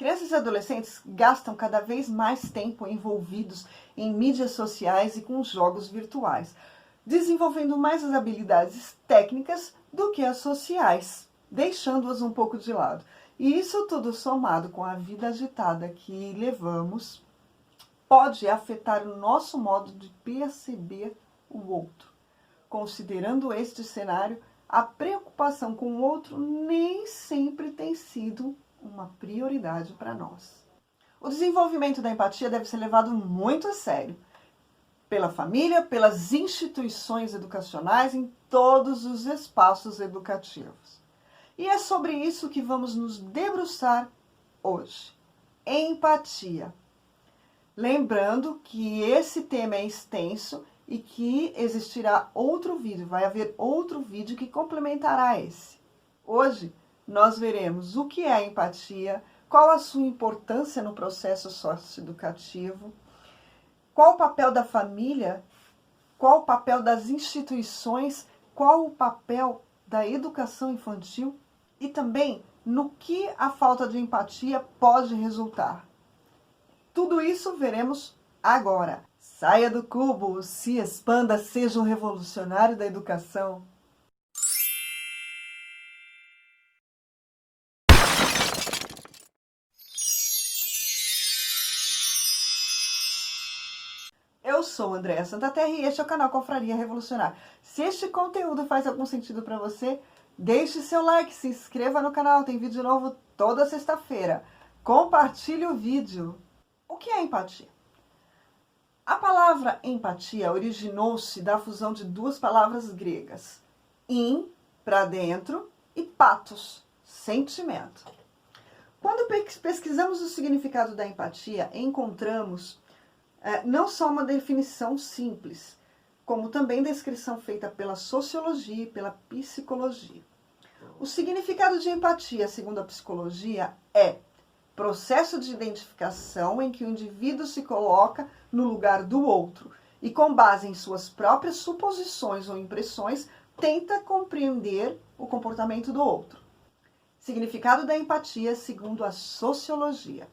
Crianças e adolescentes gastam cada vez mais tempo envolvidos em mídias sociais e com jogos virtuais, desenvolvendo mais as habilidades técnicas do que as sociais, deixando-as um pouco de lado. E isso tudo somado com a vida agitada que levamos, pode afetar o nosso modo de perceber o outro. Considerando este cenário, a preocupação com o outro nem sempre tem sido uma prioridade para nós. O desenvolvimento da empatia deve ser levado muito a sério pela família, pelas instituições educacionais, em todos os espaços educativos. E é sobre isso que vamos nos debruçar hoje. Empatia. Lembrando que esse tema é extenso e que existirá outro vídeo, vai haver outro vídeo que complementará esse. Hoje nós veremos o que é a empatia, qual a sua importância no processo socioeducativo, qual o papel da família, qual o papel das instituições, qual o papel da educação infantil e também no que a falta de empatia pode resultar. Tudo isso veremos agora. Saia do cubo, se expanda, seja um revolucionário da educação. Eu sou Andréa Santaterra e este é o canal Confraria Revolucionária. Se este conteúdo faz algum sentido para você, deixe seu like, se inscreva no canal, tem vídeo novo toda sexta-feira. Compartilhe o vídeo. O que é empatia? A palavra empatia originou-se da fusão de duas palavras gregas, para dentro, e pathos, sentimento. Quando pesquisamos o significado da empatia, encontramos não só uma definição simples, como também descrição feita pela sociologia e pela psicologia. O significado de empatia, segundo a psicologia, é processo de identificação em que o indivíduo se coloca no lugar do outro e, com base em suas próprias suposições ou impressões, tenta compreender o comportamento do outro. Significado da empatia, segundo a sociologia.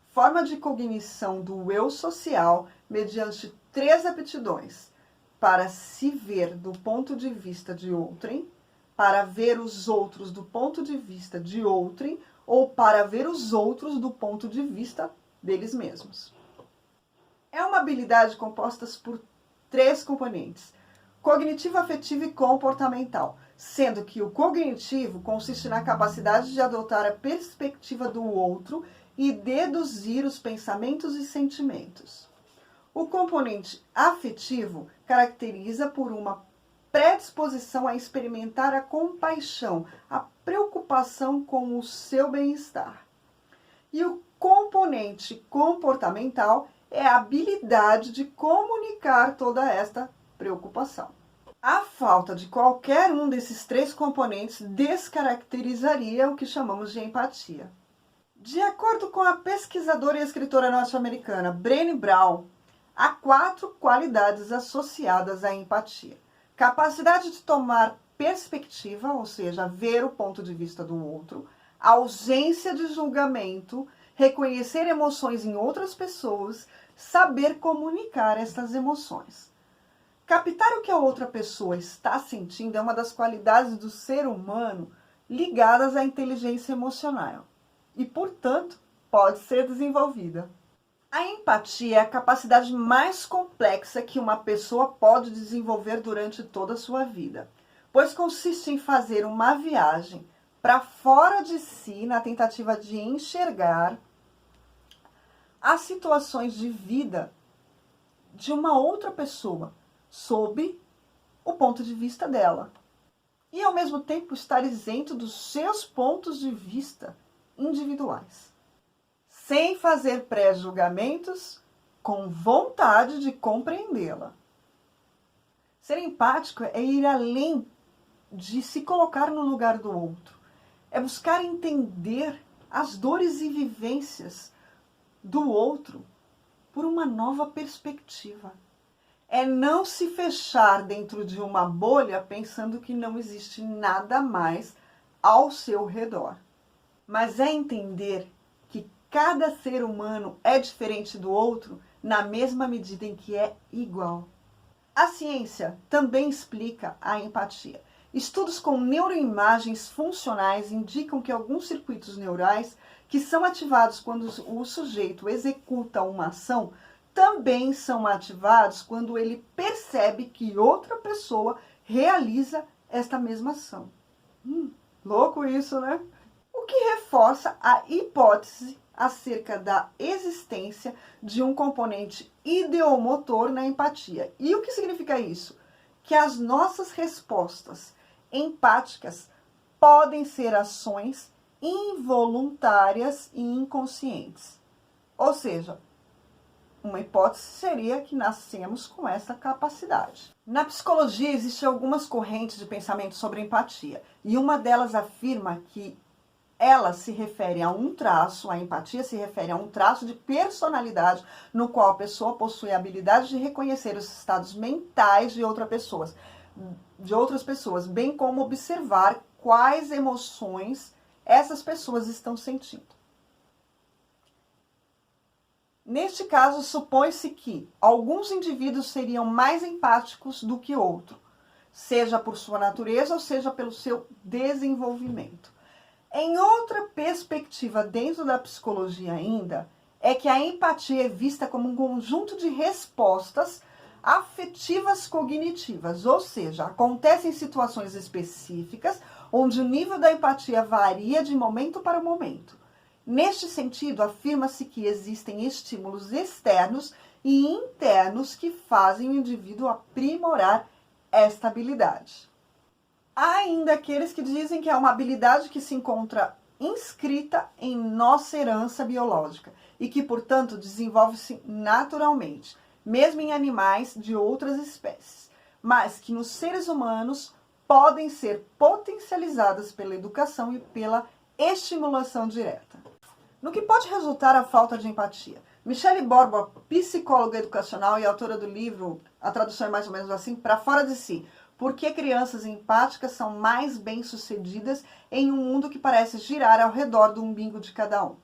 Forma de cognição do eu social mediante 3 aptidões: para se ver do ponto de vista de outrem, para ver os outros do ponto de vista de outrem ou para ver os outros do ponto de vista deles mesmos. É uma habilidade composta por 3 componentes: cognitivo, afetivo e comportamental, sendo que o cognitivo consiste na capacidade de adotar a perspectiva do outro e deduzir os pensamentos e sentimentos. O componente afetivo caracteriza por uma predisposição a experimentar a compaixão, a preocupação com o seu bem-estar. E o componente comportamental é a habilidade de comunicar toda esta preocupação. A falta de qualquer um desses 3 componentes descaracterizaria o que chamamos de empatia. De acordo com a pesquisadora e escritora norte-americana Brené Brown, há 4 qualidades associadas à empatia: capacidade de tomar perspectiva, ou seja, ver o ponto de vista do outro, ausência de julgamento, reconhecer emoções em outras pessoas, saber comunicar essas emoções. Captar o que a outra pessoa está sentindo é uma das qualidades do ser humano ligadas à inteligência emocional e, portanto, pode ser desenvolvida. A empatia é a capacidade mais complexa que uma pessoa pode desenvolver durante toda a sua vida, pois consiste em fazer uma viagem para fora de si na tentativa de enxergar as situações de vida de uma outra pessoa sob o ponto de vista dela e, ao mesmo tempo, estar isento dos seus pontos de vista individuais, sem fazer pré-julgamentos, com vontade de compreendê-la. Ser empático é ir além de se colocar no lugar do outro, é buscar entender as dores e vivências do outro por uma nova perspectiva. É não se fechar dentro de uma bolha pensando que não existe nada mais ao seu redor, mas é entender que cada ser humano é diferente do outro na mesma medida em que é igual. A ciência também explica a empatia. Estudos com neuroimagens funcionais indicam que alguns circuitos neurais que são ativados quando o sujeito executa uma ação também são ativados quando ele percebe que outra pessoa realiza esta mesma ação. Louco isso, né? O que reforça a hipótese acerca da existência de um componente ideomotor na empatia. E o que significa isso? Que as nossas respostas empáticas podem ser ações involuntárias e inconscientes. Ou seja, uma hipótese seria que nascemos com essa capacidade. Na psicologia existem algumas correntes de pensamento sobre empatia, e uma delas afirma que ela se refere a um traço, a empatia se refere a um traço de personalidade no qual a pessoa possui a habilidade de reconhecer os estados mentais de outras pessoas, bem como observar quais emoções essas pessoas estão sentindo. Neste caso, supõe-se que alguns indivíduos seriam mais empáticos do que outros, seja por sua natureza ou seja pelo seu desenvolvimento. Em outra perspectiva dentro da psicologia ainda, é que a empatia é vista como um conjunto de respostas afetivas cognitivas, ou seja, acontecem situações específicas onde o nível da empatia varia de momento para momento. Neste sentido, afirma-se que existem estímulos externos e internos que fazem o indivíduo aprimorar esta habilidade. Há ainda aqueles que dizem que é uma habilidade que se encontra inscrita em nossa herança biológica e que, portanto, desenvolve-se naturalmente, mesmo em animais de outras espécies, mas que nos seres humanos podem ser potencializadas pela educação e pela estimulação direta. No que pode resultar a falta de empatia? Michele Borba, psicóloga educacional e autora do livro, a tradução é mais ou menos assim, Para Fora de Si, por que crianças empáticas são mais bem-sucedidas em um mundo que parece girar ao redor do umbigo de cada um.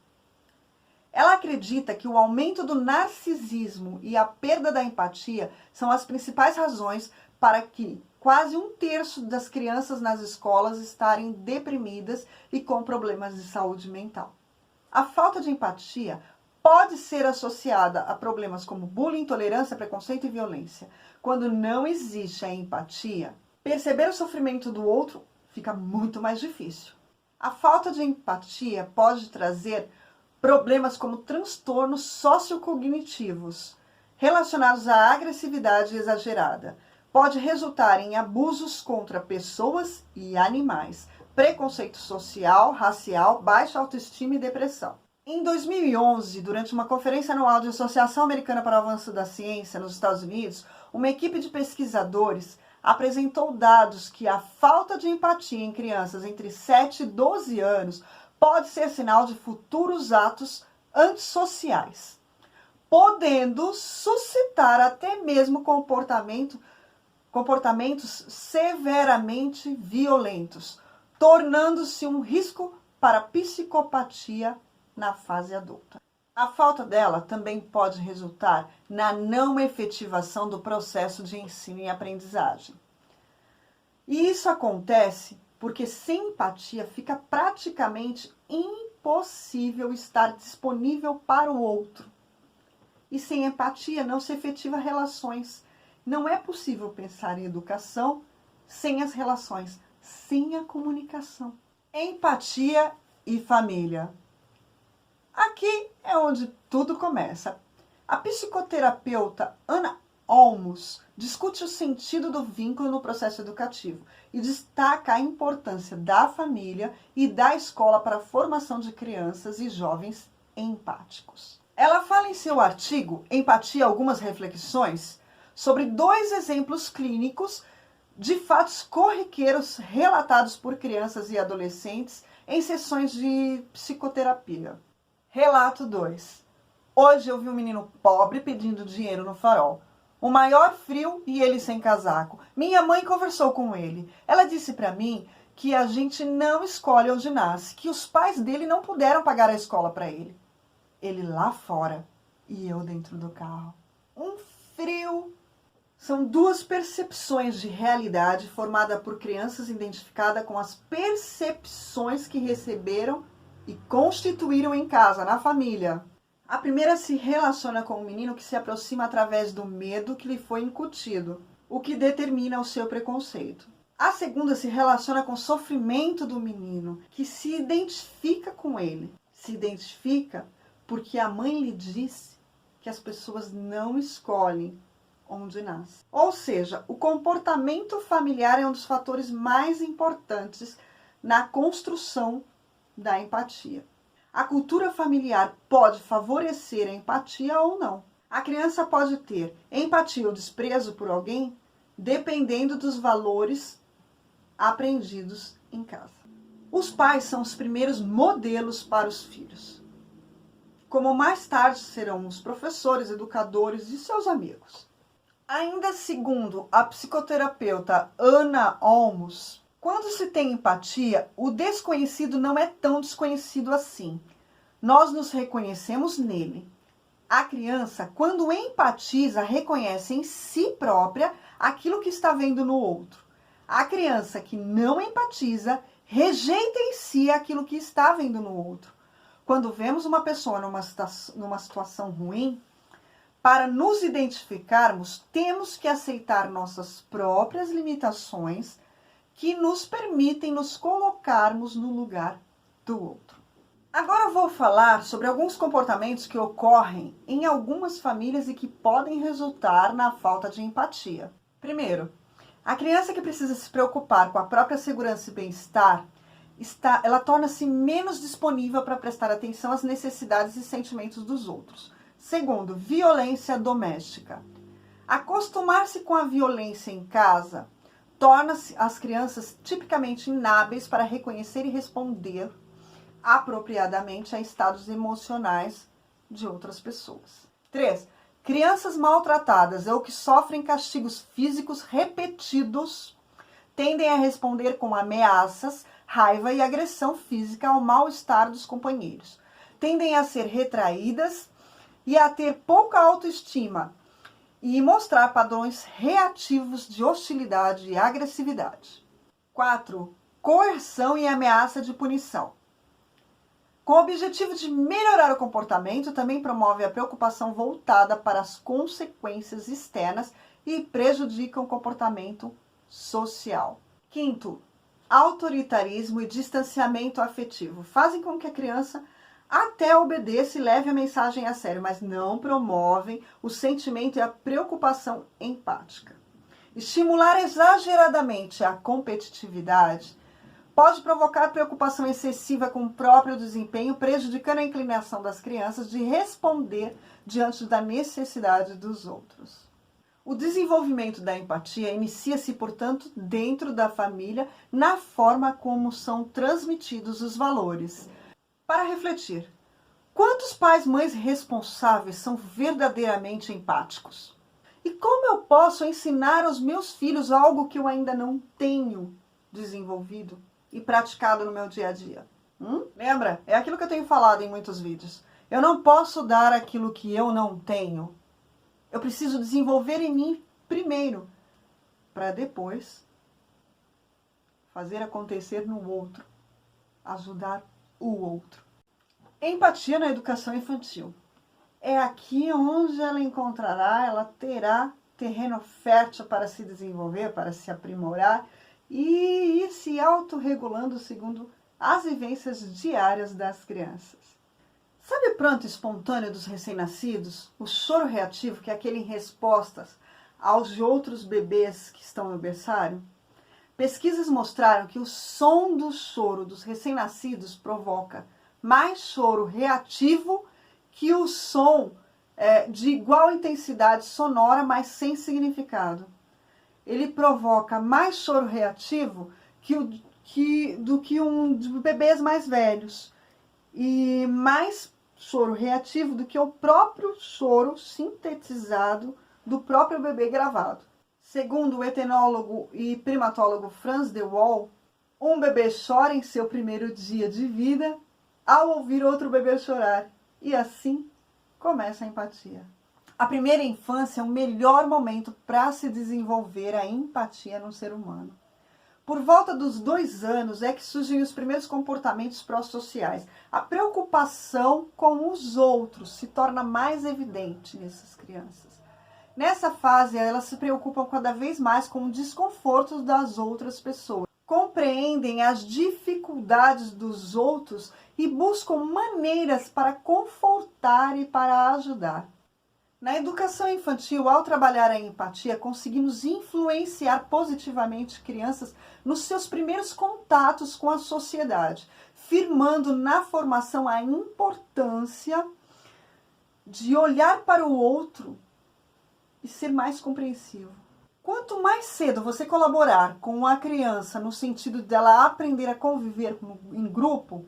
Ela acredita que o aumento do narcisismo e a perda da empatia são as principais razões para que quase 1/3 das crianças nas escolas estarem deprimidas e com problemas de saúde mental. A falta de empatia pode ser associada a problemas como bullying, intolerância, preconceito e violência. Quando não existe a empatia, perceber o sofrimento do outro fica muito mais difícil. A falta de empatia pode trazer problemas como transtornos sociocognitivos, relacionados à agressividade exagerada. Pode resultar em abusos contra pessoas e animais, preconceito social, racial, baixa autoestima e depressão. Em 2011, durante uma conferência anual de Associação Americana para o Avanço da Ciência nos Estados Unidos, uma equipe de pesquisadores apresentou dados que a falta de empatia em crianças entre 7 e 12 anos pode ser sinal de futuros atos antissociais, podendo suscitar até mesmo comportamentos severamente violentos, tornando-se um risco para a psicopatia na fase adulta. A falta dela também pode resultar na não efetivação do processo de ensino e aprendizagem. E isso acontece porque sem empatia fica praticamente impossível estar disponível para o outro. E sem empatia não se efetiva relações. Não é possível pensar em educação sem as relações, sem a comunicação. Empatia e família. Aqui é onde tudo começa. A psicoterapeuta Ana Olmos discute o sentido do vínculo no processo educativo e destaca a importância da família e da escola para a formação de crianças e jovens empáticos. Ela fala em seu artigo Empatia, algumas reflexões, sobre 2 exemplos clínicos de fatos corriqueiros relatados por crianças e adolescentes em sessões de psicoterapia. Relato 2. Hoje eu vi um menino pobre pedindo dinheiro no farol. O maior frio e ele sem casaco. Minha mãe conversou com ele. Ela disse para mim que a gente não escolhe onde nasce, que os pais dele não puderam pagar a escola para ele. Ele lá fora e eu dentro do carro. Um frio. São duas percepções de realidade formada por crianças identificadas com as percepções que receberam e constituíram em casa, na família. A primeira se relaciona com o menino que se aproxima através do medo que lhe foi incutido, o que determina o seu preconceito. A segunda se relaciona com o sofrimento do menino, que se identifica com ele. Se identifica porque a mãe lhe disse que as pessoas não escolhem onde nasce. Ou seja, o comportamento familiar é um dos fatores mais importantes na construção da empatia. A cultura familiar pode favorecer a empatia ou não. A criança pode ter empatia ou desprezo por alguém dependendo dos valores aprendidos em casa. Os pais são os primeiros modelos para os filhos, como mais tarde serão os professores, educadores e seus amigos. Ainda segundo a psicoterapeuta Ana Olmos, quando se tem empatia, o desconhecido não é tão desconhecido assim. Nós nos reconhecemos nele. A criança, quando empatiza, reconhece em si própria aquilo que está vendo no outro. A criança que não empatiza, rejeita em si aquilo que está vendo no outro. Quando vemos uma pessoa numa situação ruim, para nos identificarmos, temos que aceitar nossas próprias limitações que nos permitem nos colocarmos no lugar do outro. Agora eu vou falar sobre alguns comportamentos que ocorrem em algumas famílias e que podem resultar na falta de empatia. Primeiro, a criança que precisa se preocupar com a própria segurança e bem-estar, ela torna-se menos disponível para prestar atenção às necessidades e sentimentos dos outros. Segundo, violência doméstica. Acostumar-se com a violência em casa torna-se as crianças tipicamente inábeis para reconhecer e responder apropriadamente a estados emocionais de outras pessoas. 3. Crianças maltratadas ou que sofrem castigos físicos repetidos tendem a responder com ameaças, raiva e agressão física ao mal-estar dos companheiros. Tendem a ser retraídas e a ter pouca autoestima e mostrar padrões reativos de hostilidade e agressividade. 4. Coerção e ameaça de punição. Com o objetivo de melhorar o comportamento, também promove a preocupação voltada para as consequências externas e prejudicam o comportamento social. 5. Autoritarismo e distanciamento afetivo. Fazem com que a criança até obedeça e leve a mensagem a sério, mas não promovem o sentimento e a preocupação empática. Estimular exageradamente a competitividade pode provocar preocupação excessiva com o próprio desempenho, prejudicando a inclinação das crianças de responder diante da necessidade dos outros. O desenvolvimento da empatia inicia-se, portanto, dentro da família, na forma como são transmitidos os valores. Para refletir, quantos pais e mães responsáveis são verdadeiramente empáticos? E como eu posso ensinar aos meus filhos algo que eu ainda não tenho desenvolvido e praticado no meu dia a dia? Lembra? É aquilo que eu tenho falado em muitos vídeos. Eu não posso dar aquilo que eu não tenho. Eu preciso desenvolver em mim primeiro, para depois fazer acontecer no outro, ajudar o outro. Empatia na educação infantil. É aqui onde ela terá terreno fértil para se desenvolver, para se aprimorar e ir se autorregulando segundo as vivências diárias das crianças. Sabe o pranto espontâneo dos recém-nascidos? O choro reativo, que é aquele em respostas aos outros bebês que estão no berçário? Pesquisas mostraram que o som do choro dos recém-nascidos provoca mais choro reativo que o som de igual intensidade sonora, mas sem significado. Ele provoca mais choro reativo do que um de bebês mais velhos. E mais choro reativo do que o próprio choro sintetizado do próprio bebê gravado. Segundo o etnólogo e primatólogo Frans de Waal, um bebê chora em seu primeiro dia de vida ao ouvir outro bebê chorar. E assim começa a empatia. A primeira infância é o melhor momento para se desenvolver a empatia no ser humano. Por volta dos 2 anos é que surgem os primeiros comportamentos pró-sociais. A preocupação com os outros se torna mais evidente nessas crianças. Nessa fase, elas se preocupam cada vez mais com o desconforto das outras pessoas. Compreendem as dificuldades dos outros e buscam maneiras para confortar e para ajudar. Na educação infantil, ao trabalhar a empatia, conseguimos influenciar positivamente crianças nos seus primeiros contatos com a sociedade, firmando na formação a importância de olhar para o outro e ser mais compreensivo. Quanto mais cedo você colaborar com a criança no sentido dela aprender a conviver em grupo,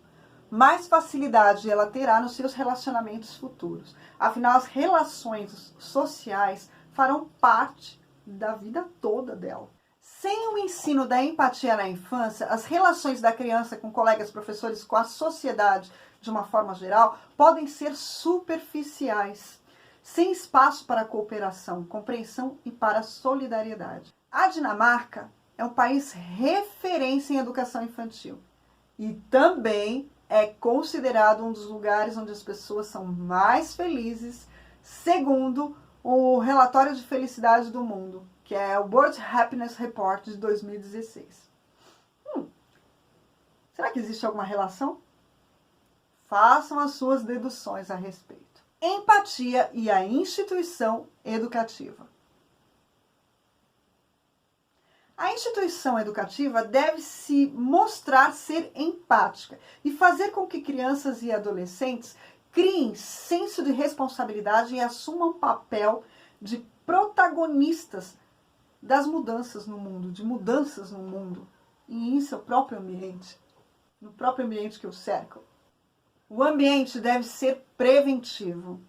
mais facilidade ela terá nos seus relacionamentos futuros. Afinal, as relações sociais farão parte da vida toda dela. Sem o ensino da empatia na infância, as relações da criança com colegas, professores, com a sociedade, de uma forma geral, podem ser superficiais, sem espaço para cooperação, compreensão e para solidariedade. A Dinamarca é um país referência em educação infantil e também é considerado um dos lugares onde as pessoas são mais felizes, segundo o relatório de felicidade do mundo, que é o World Happiness Report de 2016. Será que existe alguma relação? Façam as suas deduções a respeito. Empatia e a instituição educativa. A instituição educativa deve se mostrar ser empática e fazer com que crianças e adolescentes criem senso de responsabilidade e assumam papel de protagonistas das mudanças no mundo, e em seu próprio ambiente, no próprio ambiente que o cerca. O ambiente deve ser preventivo.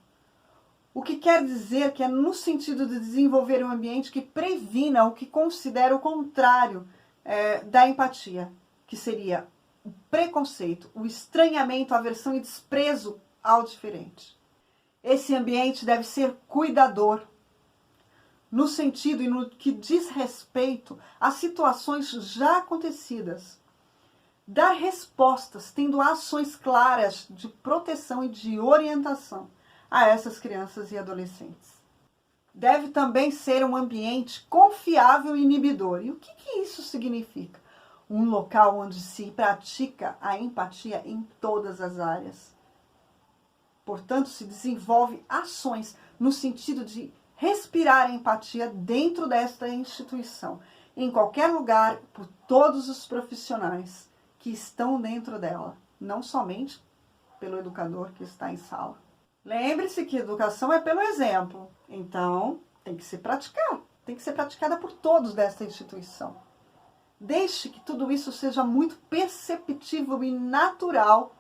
O que quer dizer que é no sentido de desenvolver um ambiente que previna o que considera o contrário da empatia, que seria o preconceito, o estranhamento, a aversão e desprezo ao diferente. Esse ambiente deve ser cuidador, no sentido e no que diz respeito a situações já acontecidas. Dar respostas, tendo ações claras de proteção e de orientação a essas crianças e adolescentes. Deve também ser um ambiente confiável e inibidor. E o que isso significa? Um local onde se pratica a empatia em todas as áreas. Portanto, se desenvolve ações no sentido de respirar a empatia dentro desta instituição, em qualquer lugar, por todos os profissionais que estão dentro dela, não somente pelo educador que está em sala. Lembre-se que educação é pelo exemplo, então tem que ser praticada por todos desta instituição. Deixe que tudo isso seja muito perceptível e natural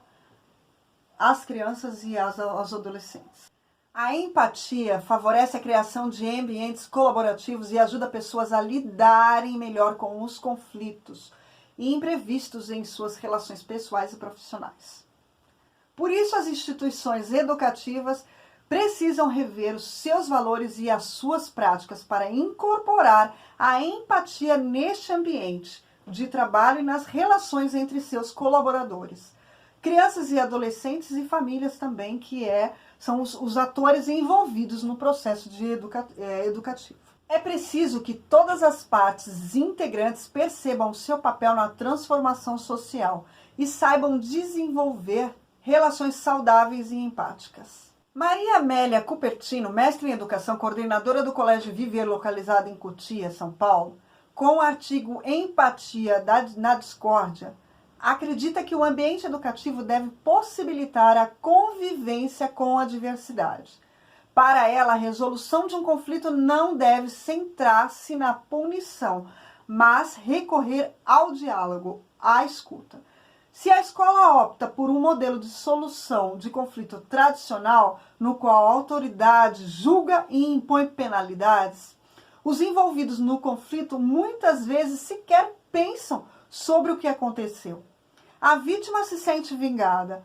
às crianças e aos adolescentes. A empatia favorece a criação de ambientes colaborativos e ajuda pessoas a lidarem melhor com os conflitos e imprevistos em suas relações pessoais e profissionais. Por isso, as instituições educativas precisam rever os seus valores e as suas práticas para incorporar a empatia neste ambiente de trabalho e nas relações entre seus colaboradores. Crianças e adolescentes e famílias também, são os atores envolvidos no processo educativo. É preciso que todas as partes integrantes percebam seu papel na transformação social e saibam desenvolver relações saudáveis e empáticas. Maria Amélia Cupertino, mestre em educação, coordenadora do Colégio Viver, localizado em Cotia, São Paulo, com o artigo Empatia na Discórdia, acredita que o ambiente educativo deve possibilitar a convivência com a diversidade. Para ela, a resolução de um conflito não deve centrar-se na punição, mas recorrer ao diálogo, à escuta. Se a escola opta por um modelo de solução de conflito tradicional, no qual a autoridade julga e impõe penalidades, os envolvidos no conflito muitas vezes sequer pensam sobre o que aconteceu. A vítima se sente vingada.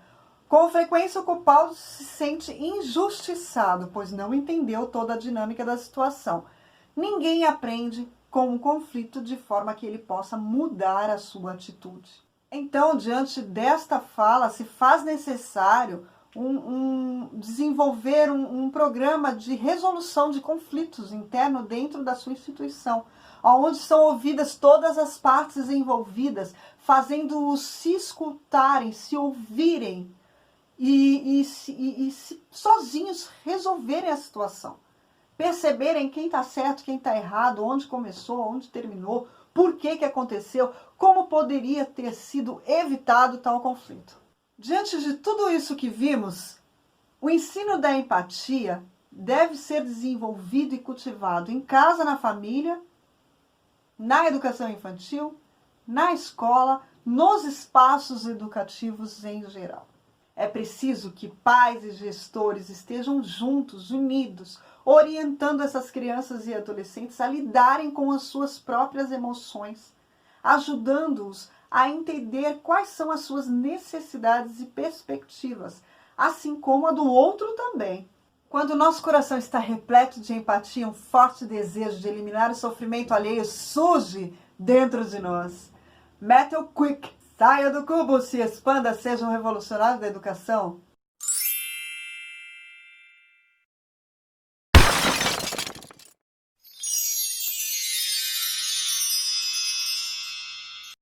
Com frequência, o culpado se sente injustiçado, pois não entendeu toda a dinâmica da situação. Ninguém aprende com um conflito de forma que ele possa mudar a sua atitude. Então, diante desta fala, se faz necessário desenvolver um programa de resolução de conflitos internos dentro da sua instituição, onde são ouvidas todas as partes envolvidas, fazendo-os se escutarem, se ouvirem e sozinhos resolverem a situação. Perceberem quem está certo, quem está errado, onde começou, onde terminou, por que aconteceu, como poderia ter sido evitado tal conflito. Diante de tudo isso que vimos, o ensino da empatia deve ser desenvolvido e cultivado em casa, na família, na educação infantil, na escola, nos espaços educativos em geral. É preciso que pais e gestores estejam juntos, unidos, orientando essas crianças e adolescentes a lidarem com as suas próprias emoções, ajudando-os a entender quais são as suas necessidades e perspectivas, assim como a do outro também. Quando o nosso coração está repleto de empatia, um forte desejo de eliminar o sofrimento alheio surge dentro de nós. Metal Quick, saia do cubo, se expanda, seja um revolucionário da educação.